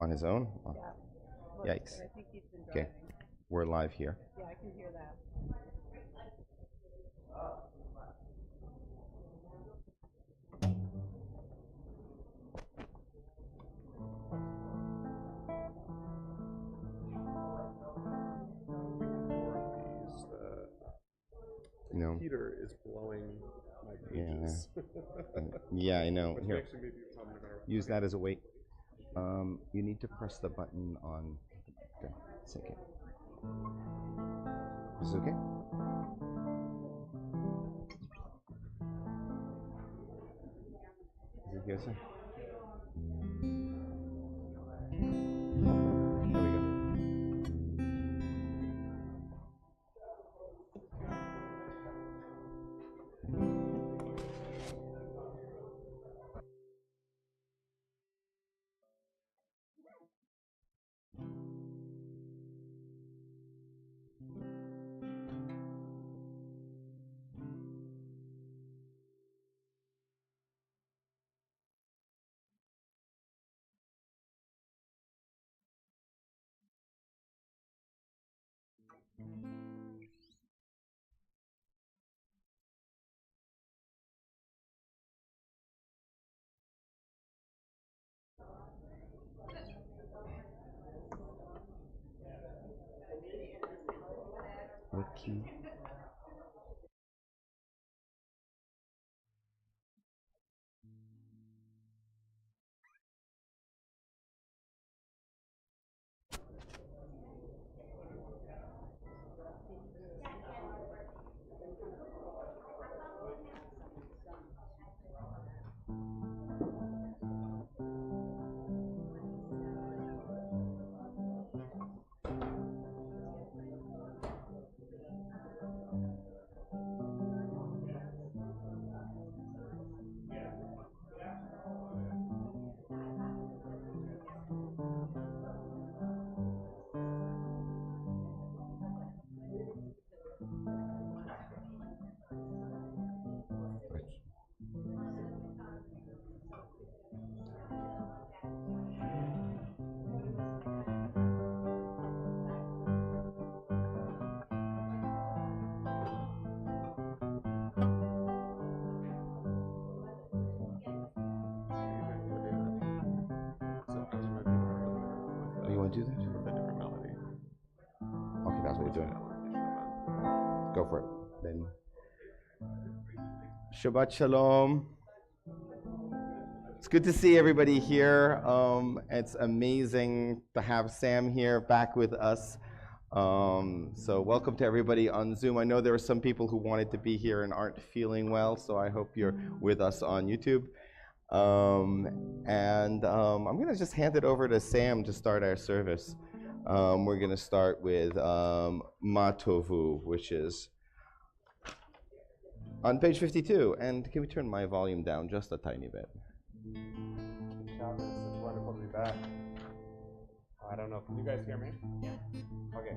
On his own? Oh. Yeah. Look, Yikes. I think he's been Okay, driving. we're live here. Yeah, I can hear that. You know, heater is blowing my yeah, pages. yeah, I know. Which Here, actually maybe probably better. use that as a weight. You need to press the button on. Okay, it's okay. Is this okay? Is it okay, sir? There we go. What key? You want to do that? With a different melody. Okay, that's what we're doing. Go for it. Then. Shabbat Shalom. It's good to see everybody here. It's amazing to have Sam here back with us. So welcome to everybody on Zoom. I know there are some people who wanted to be here and aren't feeling well, so I hope you're with us on YouTube. I'm going to just hand it over to Sam to start our service. We're going to start with Matovu, which is on page 52. And can we turn my volume down just a tiny bit? Shabbos, it's wonderful to be back. I don't know. Can you guys hear me? Yeah. Okay.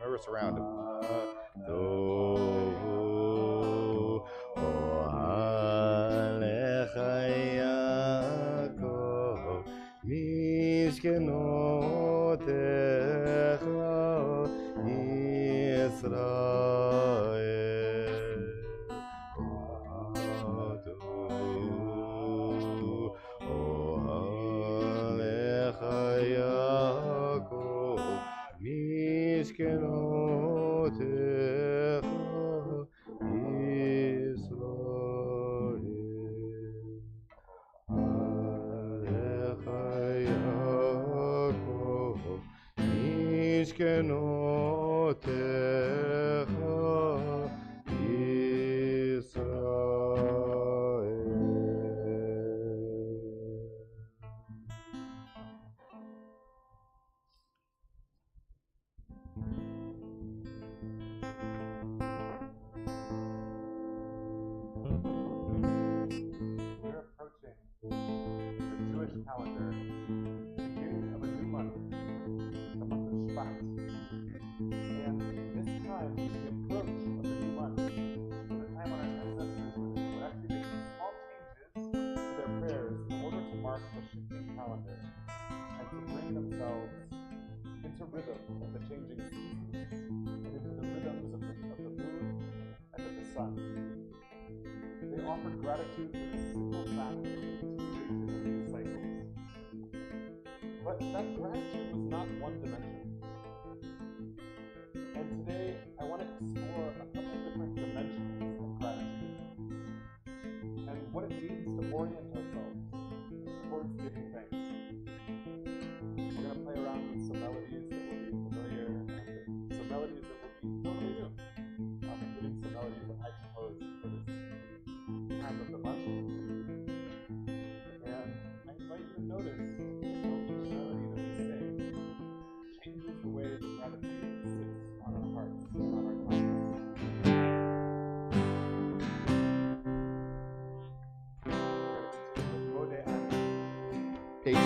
Reverse around him. מסכנותיך We're approaching the Jewish calendar, beginning of a new month, the month of Shabbat. And this time, the approach of the new month, was a time when our ancestors would actually make small changes to their prayers in order to mark the shifting calendar and to bring themselves into rhythm of the changing seasons and into the rhythms of the moon and of the sun. They offered gratitude for the simple fact of the continuation of these cycles. But that gratitude was not one-dimensional. And today, I want to explore a couple different dimensions of gratitude and what it means to orient ourselves towards giving thanks. We're going to play around with some melodies that will be familiar and some melodies that will be totally new, including some melodies that I composed for this time of the month. And I invite you to notice how each melody that we sing changes the way that gratitude sits on our hearts and on our tongues. We're going to continue with Modeh Ani.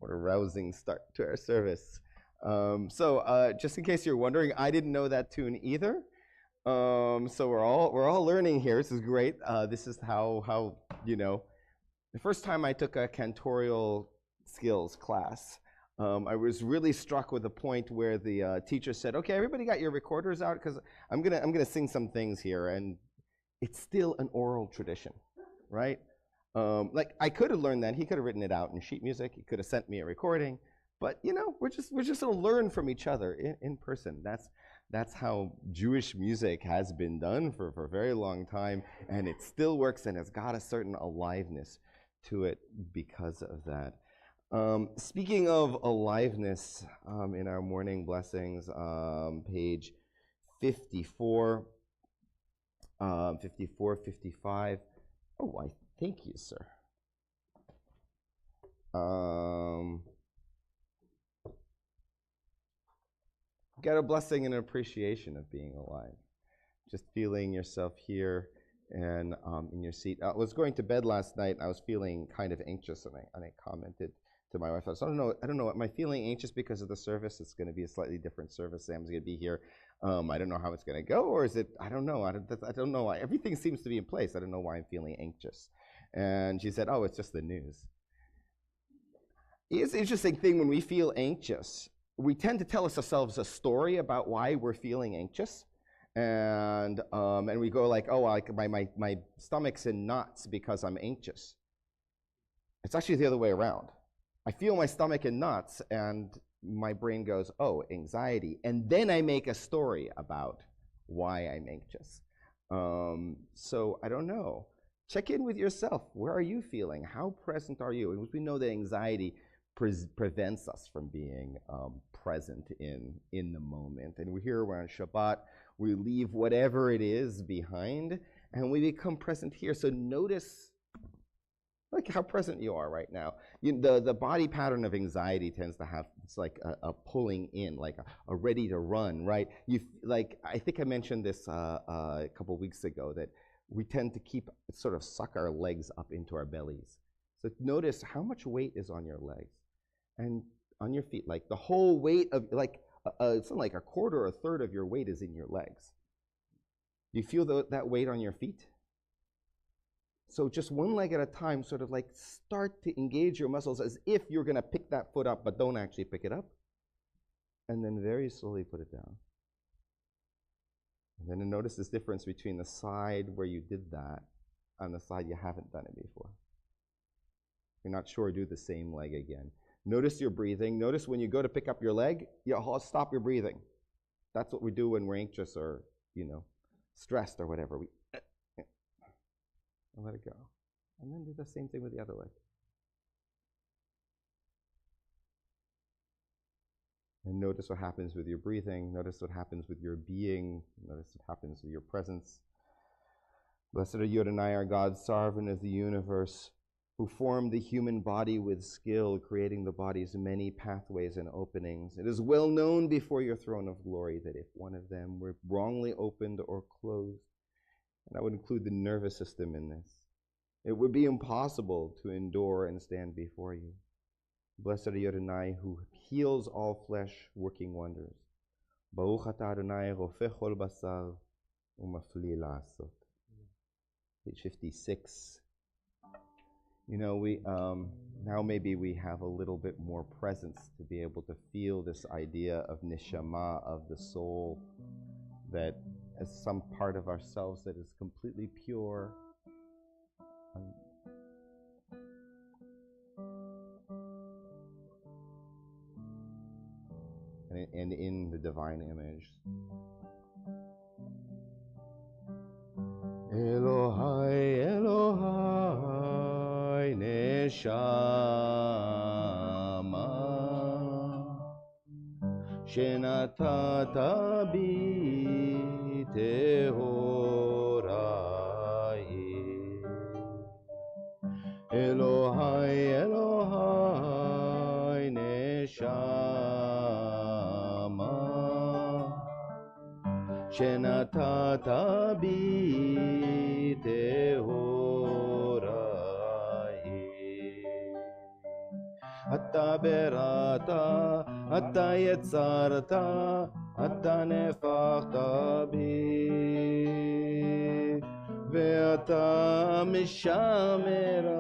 What a rousing start to our service. Just in case you're wondering, I didn't know that tune either. So we're all learning here. This is great. This is how the first time I took a cantorial skills class, I was really struck with the point where the teacher said, "Okay, everybody got your recorders out because I'm gonna sing some things here," and it's still an oral tradition, right? Like I could have learned that. He could have written it out in sheet music. He could have sent me a recording, but we're just gonna learn from each other in person. That's how Jewish music has been done for a very long time, and it still works and has got a certain aliveness to it because of that. Speaking of aliveness, in our morning blessings, page 54, 54, 55. Oh, I thank you, sir. Get a blessing and an appreciation of being alive. Just feeling yourself here and in your seat. I was going to bed last night. I was feeling kind of anxious, and I commented to my wife. I said, I don't know. Am I feeling anxious because of the service? It's going to be a slightly different service. Sam's going to be here. I don't know how it's going to go, or is it? I don't know. I don't know. Everything seems to be in place. I don't know why I'm feeling anxious. And she said, "Oh, it's just the news." It's an interesting thing when we feel anxious. We tend to tell ourselves a story about why we're feeling anxious, and we go like, "Oh, like my stomach's in knots because I'm anxious." It's actually the other way around. I feel my stomach in knots, and my brain goes, "Oh, anxiety," and then I make a story about why I'm anxious. So I don't know. Check in with yourself. Where are you feeling? How present are you? And we know that anxiety prevents us from being present in the moment. And we're here, we're on Shabbat. We leave whatever it is behind, and we become present here. So notice like how present you are right now. The body pattern of anxiety tends to have, it's like a pulling in, like a ready to run, right? I think I mentioned this a couple weeks ago, that we tend to suck our legs up into our bellies. So notice how much weight is on your legs and on your feet. Like the whole weight of, something like a quarter or a third of your weight is in your legs. Do you feel that weight on your feet? So just one leg at a time, sort of like start to engage your muscles as if you're going to pick that foot up, but don't actually pick it up. And then very slowly put it down. And then notice this difference between the side where you did that and the side you haven't done it before. If you're not sure, do the same leg again. Notice your breathing. Notice when you go to pick up your leg, you stop your breathing. That's what we do when we're anxious or, stressed or whatever. We let it go. And then do the same thing with the other leg. And notice what happens with your breathing. Notice what happens with your being. Notice what happens with your presence. Blessed are you, Adonai, our God, sovereign of the universe, who formed the human body with skill, creating the body's many pathways and openings. It is well known before your throne of glory that if one of them were wrongly opened or closed, and I would include the nervous system in this, it would be impossible to endure and stand before you. Blessed are you, Adonai, who heals all flesh, working wonders. Baruch atah Adonai, rofeh chol basar, umafli la'asot. Page 56. We now maybe we have a little bit more presence to be able to feel this idea of neshama, of the soul, that as some part of ourselves that is completely pure. And in the divine image. Elohai, Elohai, neshama, shenatata bi tehorai. Elohai, Elohai, neshama, shenatata bi tehorai. אתה בראת, אתה יצרת, אתה נפחת בי, ואתה משמרה,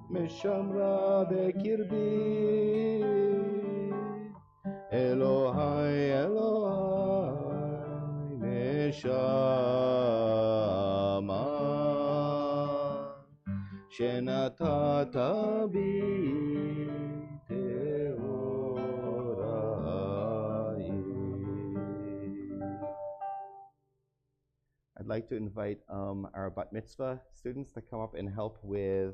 משמרה בקרבי. אלוהי, אלוהי, נשמה, שנתת בי טהוראי. I'd like to invite our bat mitzvah students to come up and help with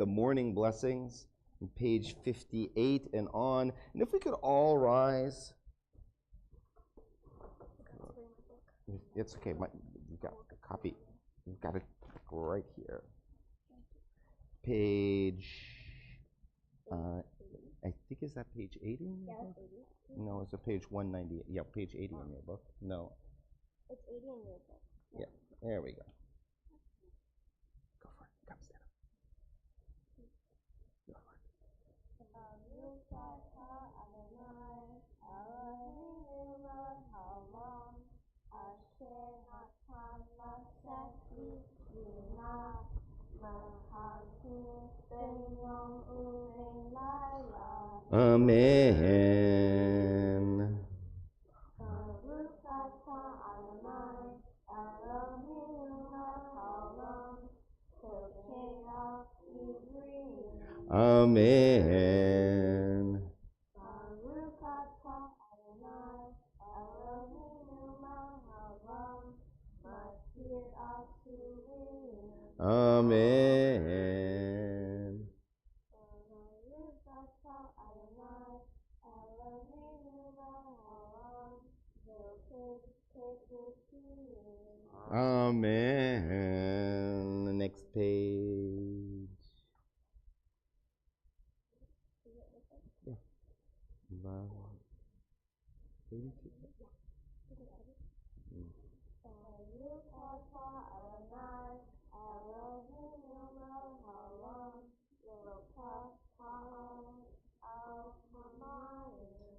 the morning blessings, page 58 and on. And if we could all rise. It's okay. You've got a copy. You've got it right here. Page, I think, is that page 80 in your book? 80. No, it's a page 190. Yeah, page 80 in your book. No. It's 80 in your book. Yeah, there we go. Go for it. Come stand up. Go for it. Amen. Amen. Amen. Amen. The next page. Yeah. 82.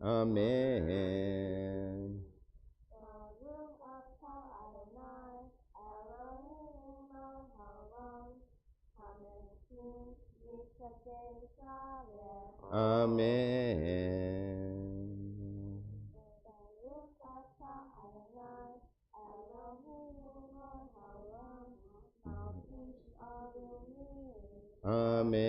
Amen. Amen. Amen.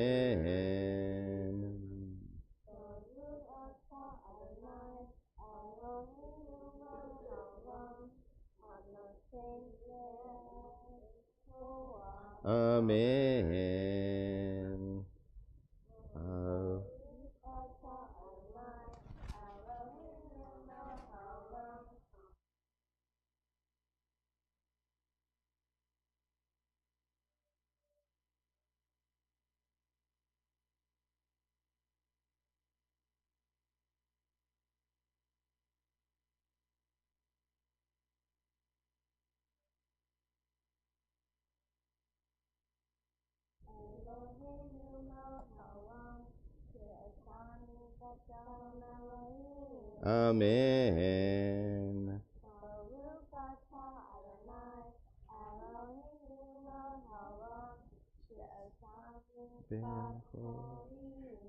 Amen.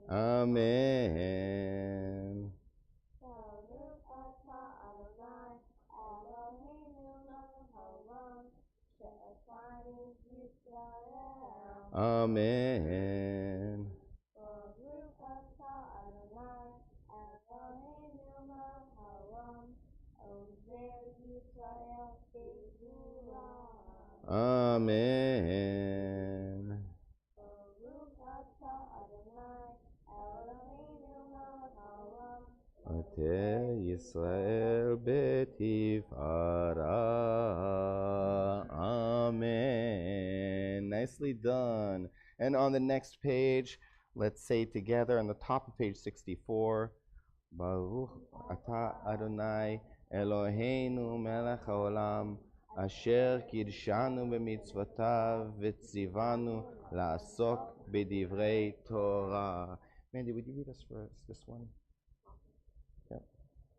Amen. Amen. Amen. Amen. Ate Yisrael betifara. Amen. Nicely done. And on the next page, let's say together on the top of page 64, Baruch Ata Adonai Eloheinu melech haolam asher kidshanu b'mitzvotav v'tzivanu la'asok b'divrei Torah. Mandy, would you read us for us this one? Yeah.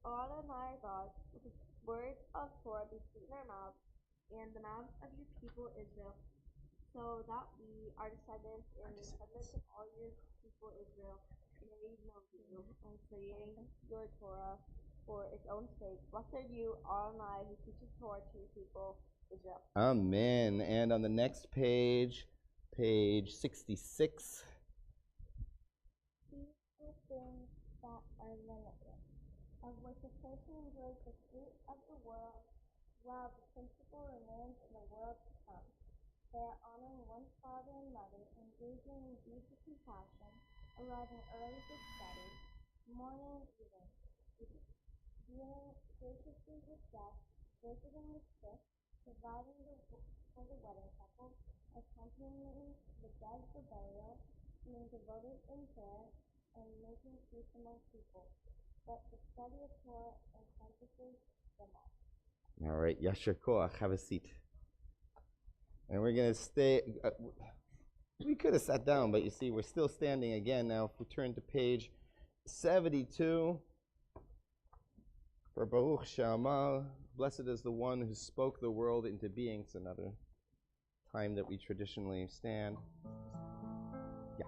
Adonai God, with the words of Torah between our mouths and the mouths of your people Israel, so that we, our descendants, and the descendants of all your people Israel, may know you, and studying your Torah for its own sake. Blessed are you, Adonai, who teaches Torah to your people Israel. Amen. And on the next page, page 66. These are things that are limited, of which a person enjoys the fruit of the world, while the principle remains in the world to come. They are honoring one's father and mother, engaging in deeds of compassion, arriving early to study, morning and evening, dealing graciously with death, visiting the sick, providing for the wedding couple, accompanying the dead for burial, being devoted in prayer, and making peace among people. But the study of Torah encompasses them all. All right, Yasher Koach, have a seat. And we're going to stay. We could have sat down, but you see, we're still standing again now. If we turn to page 72, for Baruch She'amar, blessed is the one who spoke the world into being. It's another time that we traditionally stand. Yeah.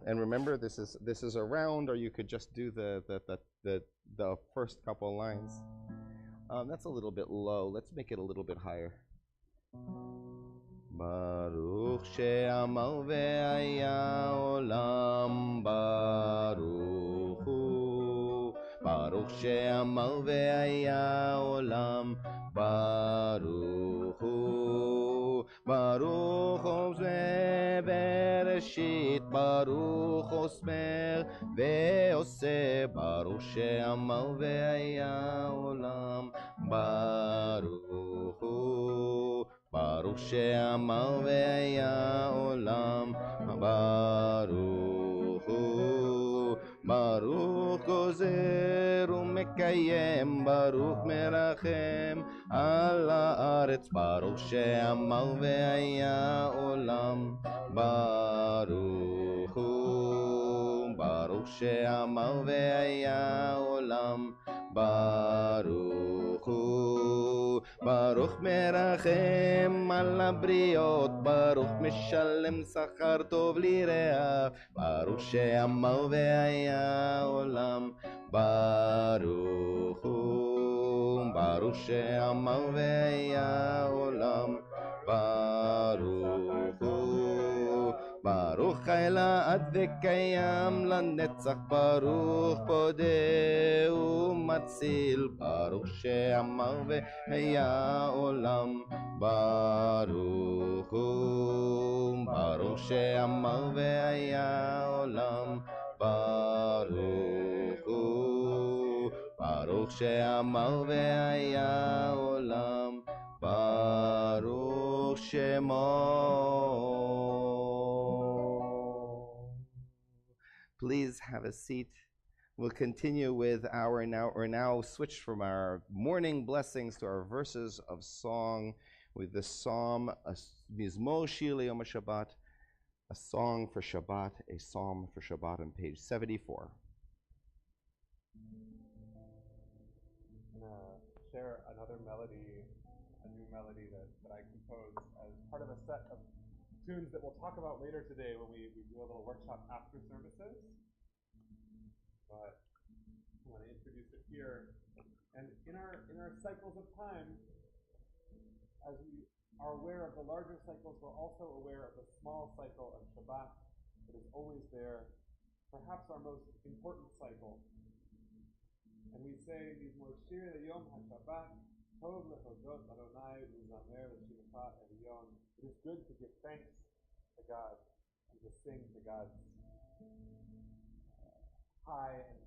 And remember, this is a round, or you could just do the first couple lines. That's a little bit low. Let's make it a little bit higher. Baruch she'amar ve'haya olam baruch hu. Baruch she'amar ve'haya olam baruch hu. Baruch ozeh bereshit. Baruch osmer ve'oseh. Baruch she'amar ve'haya olam baruch hu. Baruch she'amar ve'haya olam baruch hu. Baruch gozer u'mekayem. Baruch merachem al haaretz. Baruch she'amar ve'haya olam baruch hu. Baruch she'amar ve'haya olam baruch hu. Baruch merachem al habriot. Baruch mishalem sachar tov lireach. Baruch she'amar ve'haya olam baruch hu. Baruch she'amar ve'haya olam baruch hu. Baruch ha'elad ve'kayam lanetzach. Baruch podeh u'matzil. Baruch she'amar ve'haya olam baruch hu. Baruch she'amar ve'haya olam baruch hu. Baruch she'amar ve'haya olam baruch shemo. Please have a seat. We'll continue with our now switch from our morning blessings to our verses of song with the psalm, Mizmor Shir Yom Shabbat, a song for Shabbat, a psalm for Shabbat on page 74. I'm going to share another melody, a new melody that I composed as part of a set of tunes that we'll talk about later today when we do a little workshop after services. But I want to introduce it here. And in our cycles of time, as we are aware of the larger cycles, we're also aware of the small cycle of Shabbat that is always there, perhaps our most important cycle. And we say, Mizmor Shir Yom HaShabbat, Tov lehodot Adonai u'zamer l'shimcha elyon. It is good to give thanks to God and to sing to God's high and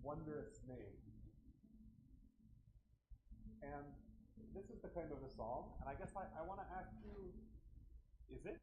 wondrous name. And this is the kind of a psalm, and I guess I want to ask you, is it?